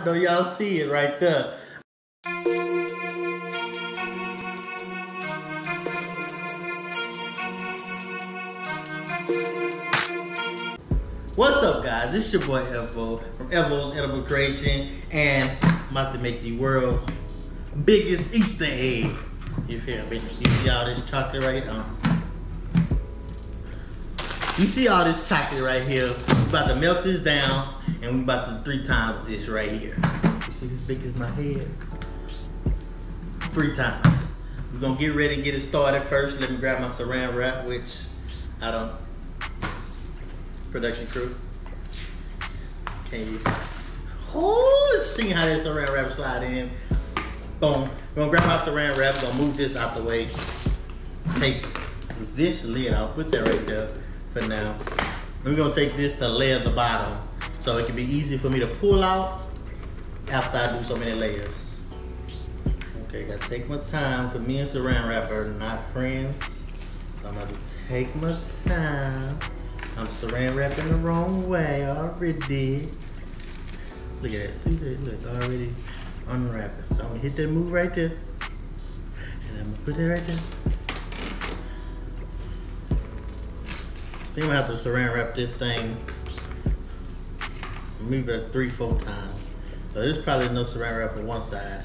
I know y'all see it right there. What's up, guys? This is your boy Evo from Evo's Edible Creation, and I'm about to make the world's biggest Easter egg. You feel me? You see all this chocolate right here? You see all this chocolate right here? We're about to melt this down, and we're about to 3 times this right here. You see this big as my head? 3 times. We're gonna get ready and get it started first. Let me grab my saran wrap, which I don't. Production crew. Can you? Oh, see how this saran wrap slide in. Boom. We're gonna grab my saran wrap. We're gonna move this out the way. Take this lid. I'll put that right there for now. We're gonna take this to layer the bottom, so it can be easy for me to pull out after I do so many layers. Okay, gotta take my time, because me and saran wrap are not friends. So I'm gonna take my time. I'm saran wrapping the wrong way already. Look at that. See that? Look, already unwrapping. So I'm gonna hit that move right there. And I'm gonna put that right there. I think I'm gonna have to saran wrap this thing maybe 3-4 times. So there's probably no saran wrap on one side.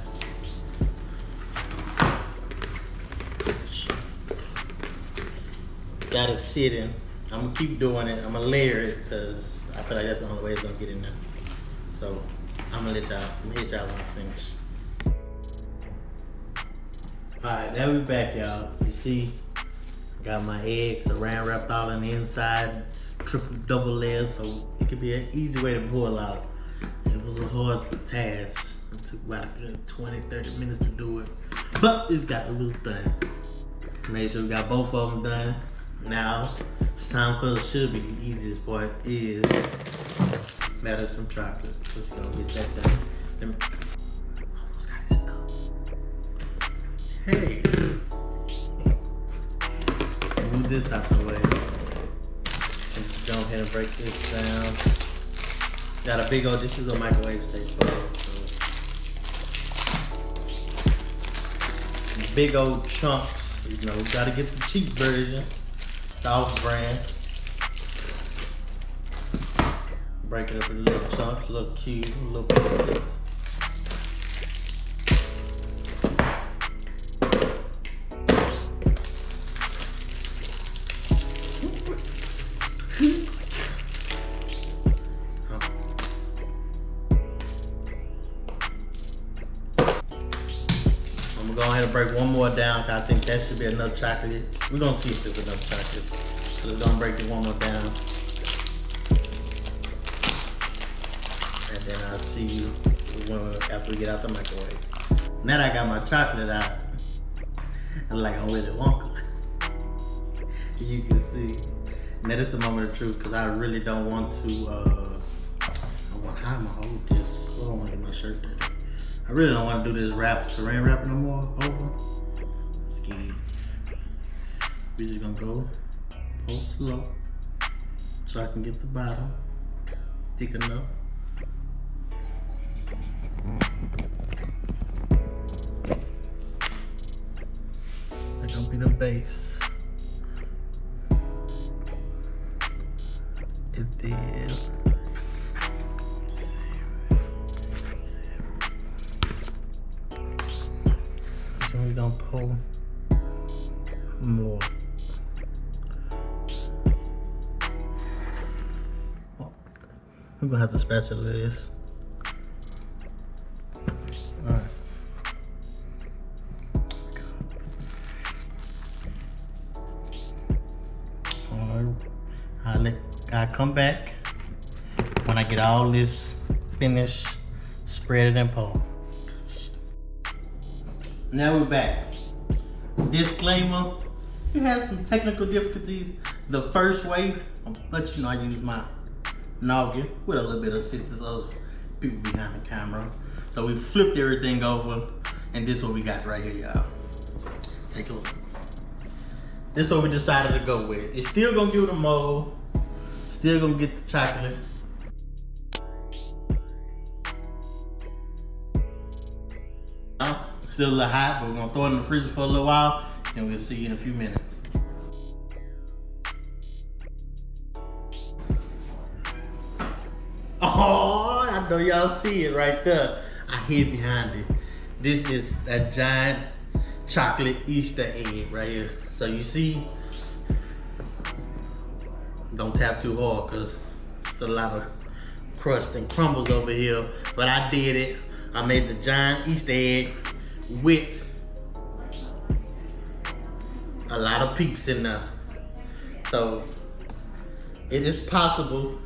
Got it sitting. I'm gonna keep doing it. I'm gonna layer it because I feel like that's the only way it's gonna get in there. So I'm gonna hit y'all when I finish. Alright, now we back, y'all. You see, got my eggs saran wrapped all on the inside, triple double layers, so it could be an easy way to pull out. It was a hard task. It took about a good 20-30 minutes to do it, but it was done. Make sure we got both of them done. Now it's time for should be the easiest part is melt some chocolate. Let's go get that done. Almost got it stuck. Hey, move this out the way. Let's go ahead and break this down. Got a big old. This is a microwave safe. So big old chunks. You know, we gotta get the cheap version. Off brand. Break it up in little chunks, little cubes, little pieces. I'm gonna go ahead and break one more down because I think that should be enough chocolate. We're gonna see if there's enough chocolate. So we're gonna break it one more down. And then I'll see you after we get out the microwave. Now that I got my chocolate out, I'm like I'm Willy Wonka. You can see. Now this is the moment of truth because I really don't want to, how am I hold this? I don't want to get my shirt dirty. I really don't want to do this saran wrap no more over. I'm scared. We're just gonna go pull slow so I can get the bottom thick enough. That's gonna be the base. It is. We're gonna pull more. We're gonna have to spatula this. Alright. I'll come back when I get all this finished, spread it and pull. Now we're back. Disclaimer, we had some technical difficulties the first way, but you know I use my noggin with a little bit of assistance of people behind the camera. So we flipped everything over, and this is what we got right here, y'all. Take a look. This is what we decided to go with. It's still gonna give it a mold, still gonna get the chocolate. Still a little hot, but we're gonna throw it in the freezer for a little while, and we'll see you in a few minutes. Oh, I know y'all see it right there. I hid behind it. This is a giant chocolate Easter egg right here. So you see, don't tap too hard because it's a lot of crust and crumbles over here. But I did it. I made the giant Easter egg with a lot of peeps in there. So it is possible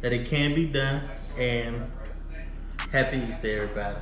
that it can be done, and happy Easter, everybody.